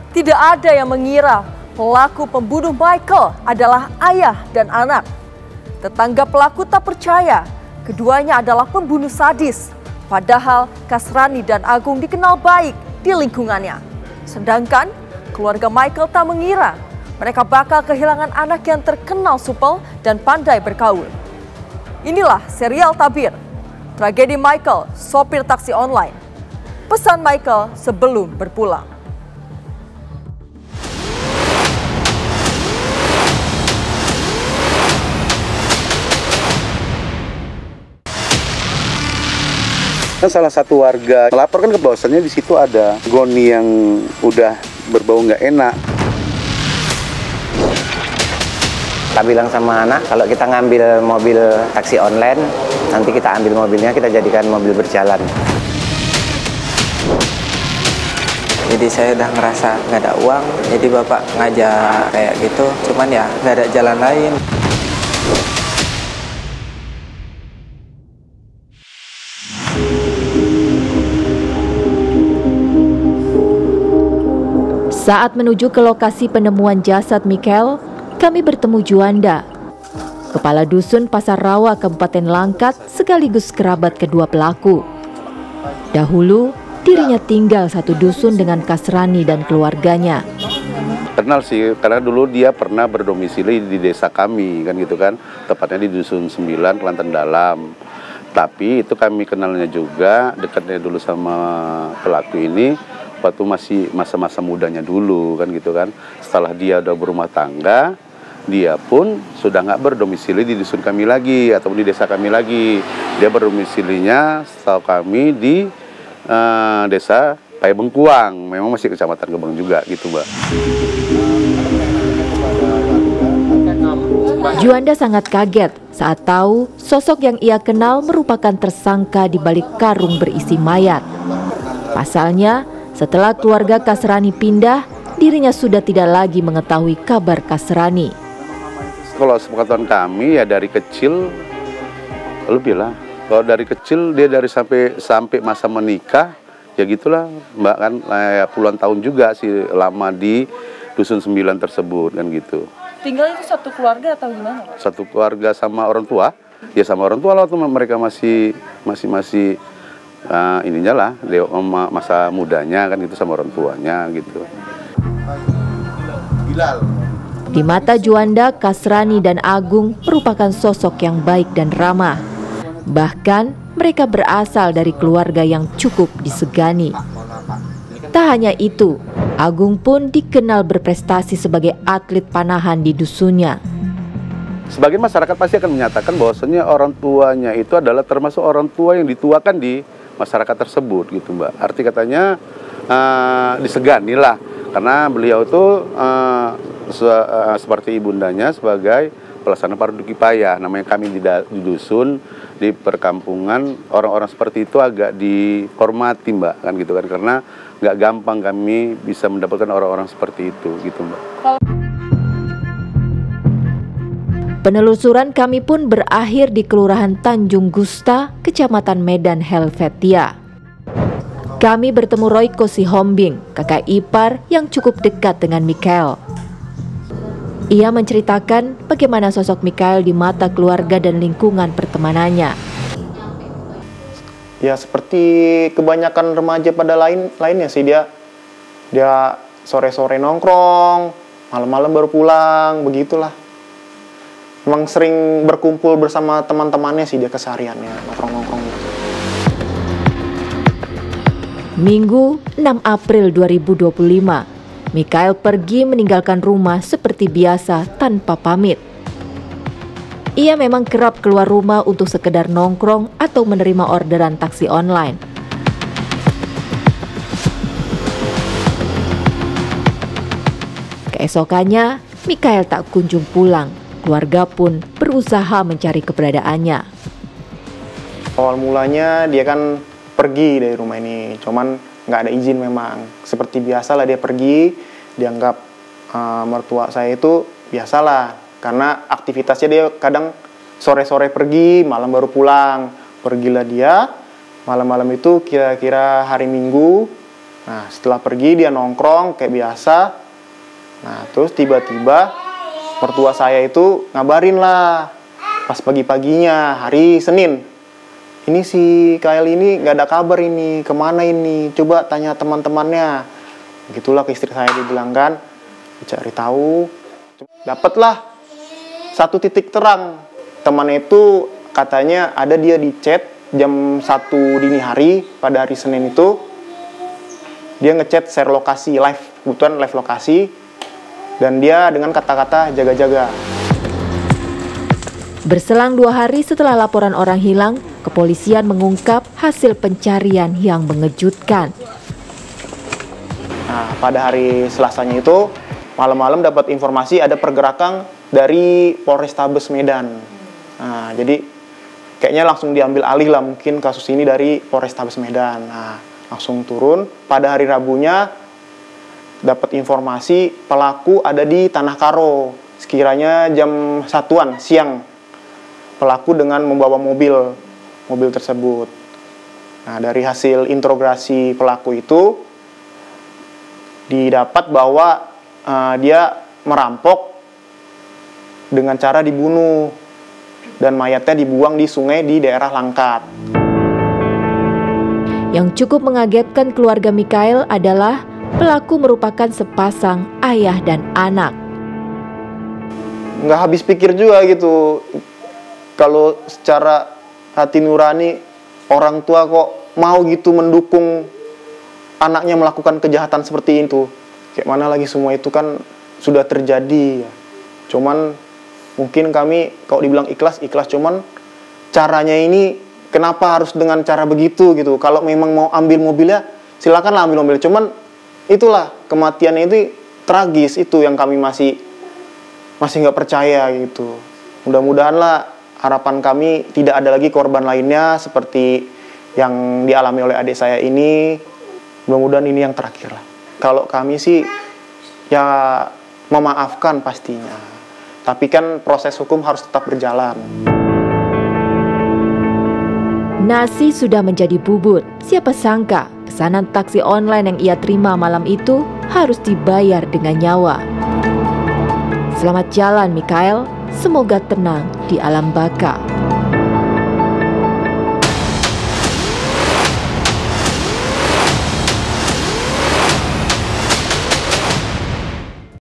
Tidak ada yang mengira pelaku pembunuh Michael adalah ayah dan anak. Tetangga pelaku tak percaya keduanya adalah pembunuh sadis. Padahal Kasrani dan Agung dikenal baik di lingkungannya. Sedangkan keluarga Michael tak mengira mereka bakal kehilangan anak yang terkenal supel dan pandai bergaul. Inilah serial Tabir, tragedi Michael, sopir taksi online. Pesan Michael sebelum berpulang. Kan salah satu warga melaporkan ke bahwasannya di situ ada goni yang udah berbau nggak enak. Kita bilang sama anak, kalau kita ngambil mobil taksi online, nanti kita ambil mobilnya, kita jadikan mobil berjalan. Jadi saya udah ngerasa nggak ada uang, jadi bapak ngajak kayak gitu, cuman ya nggak ada jalan lain. Saat menuju ke lokasi penemuan jasad Michael, kami bertemu Juanda, kepala dusun Pasar Rawa, Kabupaten Langkat, sekaligus kerabat kedua pelaku. Dahulu, dirinya tinggal satu dusun dengan Kasrani dan keluarganya. Kenal sih, karena dulu dia pernah berdomisili di desa kami, kan gitu kan, tepatnya di Dusun 9, Kelantan Dalam. Tapi itu kami kenalnya juga, dekatnya dulu sama pelaku ini, waktu masih masa-masa mudanya dulu, kan gitu kan. Setelah dia udah berumah tangga, dia pun sudah nggak berdomisili di dusun kami lagi, atau di desa kami lagi. Dia berdomisilinya, setahu kami, di desa Payabengkuang, memang masih kecamatan Gebang juga gitu, Mbak. Juanda sangat kaget saat tahu sosok yang ia kenal merupakan tersangka di balik karung berisi mayat. Pasalnya, setelah keluarga Kasrani pindah, dirinya sudah tidak lagi mengetahui kabar Kasrani. Kalau sepengetahuan kami ya dari kecil, lebih lah. Kalau dari kecil dia dari sampai masa menikah, ya gitulah Mbak, kan ya puluhan tahun juga sih lama di Dusun 9 tersebut, kan gitu. Tinggal itu satu keluarga atau gimana, Pak? Satu keluarga sama orang tua, ya sama orang tua lah waktu mereka masih ininya lah, masa mudanya kan gitu sama orang tuanya gitu. Di mata Juanda, Kasrani dan Agung merupakan sosok yang baik dan ramah. Bahkan mereka berasal dari keluarga yang cukup disegani. Tak hanya itu, Agung pun dikenal berprestasi sebagai atlet panahan di dusunnya. Sebagian masyarakat pasti akan menyatakan bahwasanya orang tuanya itu adalah termasuk orang tua yang dituakan di masyarakat tersebut gitu, Mbak. Arti katanya disegani lah, karena beliau itu seperti ibundanya sebagai pelaksana fardu kifayah. Namanya kami di dusun, di perkampungan, orang-orang seperti itu agak dihormati, Mbak, kan gitu kan, karena nggak gampang kami bisa mendapatkan orang-orang seperti itu gitu, Mbak. Penelusuran kami pun berakhir di Kelurahan Tanjung Gusta, Kecamatan Medan Helvetia. Kami bertemu Royko Sihombing, kakak ipar yang cukup dekat dengan Michael. Ia menceritakan bagaimana sosok Michael di mata keluarga dan lingkungan pertemanannya. Ya seperti kebanyakan remaja pada lainnya sih, dia sore-sore nongkrong, malam-malam baru pulang, begitulah. Memang sering berkumpul bersama teman-temannya sih dia kesehariannya, nongkrong-nongkrong gitu. Minggu 6 April 2025, Michael pergi meninggalkan rumah seperti biasa tanpa pamit. Ia memang kerap keluar rumah untuk sekedar nongkrong atau menerima orderan taksi online. Keesokannya, Michael tak kunjung pulang. Keluarga pun berusaha mencari keberadaannya. Awal mulanya dia kan pergi dari rumah ini, cuman nggak ada izin memang. Seperti biasa lah dia pergi, dianggap mertua saya itu biasalah. Karena aktivitasnya dia kadang sore-sore pergi, malam baru pulang. Pergilah dia, malam-malam itu kira-kira hari Minggu, Nah, setelah pergi dia nongkrong kayak biasa. Nah, terus tiba-tiba mertua saya itu ngabarin lah pas pagi-paginya hari Senin. Ini si Kael ini nggak ada kabar ini, kemana ini? Coba tanya teman-temannya. Begitulah ke istri saya dibilang kan, cari tahu. Dapatlah satu titik terang. Temannya itu katanya ada dia di chat jam 1 dini hari pada hari Senin itu. Dia ngechat share lokasi live, kebetulan live lokasi. Dan dia dengan kata-kata jaga-jaga. Berselang 2 hari setelah laporan orang hilang, kepolisian mengungkap hasil pencarian yang mengejutkan. Nah, pada hari Selasanya itu, malam-malam dapat informasi ada pergerakan dari Polrestabes Medan. Nah, jadi kayaknya langsung diambil alih lah mungkin kasus ini dari Polrestabes Medan. Nah, langsung turun. Pada hari Rabunya dapat informasi pelaku ada di Tanah Karo, sekiranya jam 1-an siang. Pelaku dengan membawa mobil tersebut. Nah, dari hasil interogasi pelaku itu didapat bahwa dia merampok dengan cara dibunuh dan mayatnya dibuang di sungai di daerah Langkat. Yang cukup mengagetkan keluarga Mikael adalah pelaku merupakan sepasang ayah dan anak. Nggak habis pikir juga gitu. Kalau secara hati nurani orang tua kok mau gitu mendukung anaknya melakukan kejahatan seperti itu. Kayak mana lagi semua itu kan sudah terjadi. Cuman mungkin kami kalau dibilang ikhlas, cuman caranya ini kenapa harus dengan cara begitu gitu. Kalau memang mau ambil mobilnya silakanlah ambil mobil. Cuman itulah kematiannya itu tragis, itu yang kami masih nggak percaya gitu. Mudah-mudahan lah harapan kami tidak ada lagi korban lainnya seperti yang dialami oleh adik saya ini. Mudah-mudahan ini yang terakhir lah. Kalau kami sih ya memaafkan pastinya. Tapi kan proses hukum harus tetap berjalan. Nasi sudah menjadi bubur. Siapa sangka pesanan taksi online yang ia terima malam itu harus dibayar dengan nyawa. Selamat jalan Mikael. Semoga tenang di alam baka.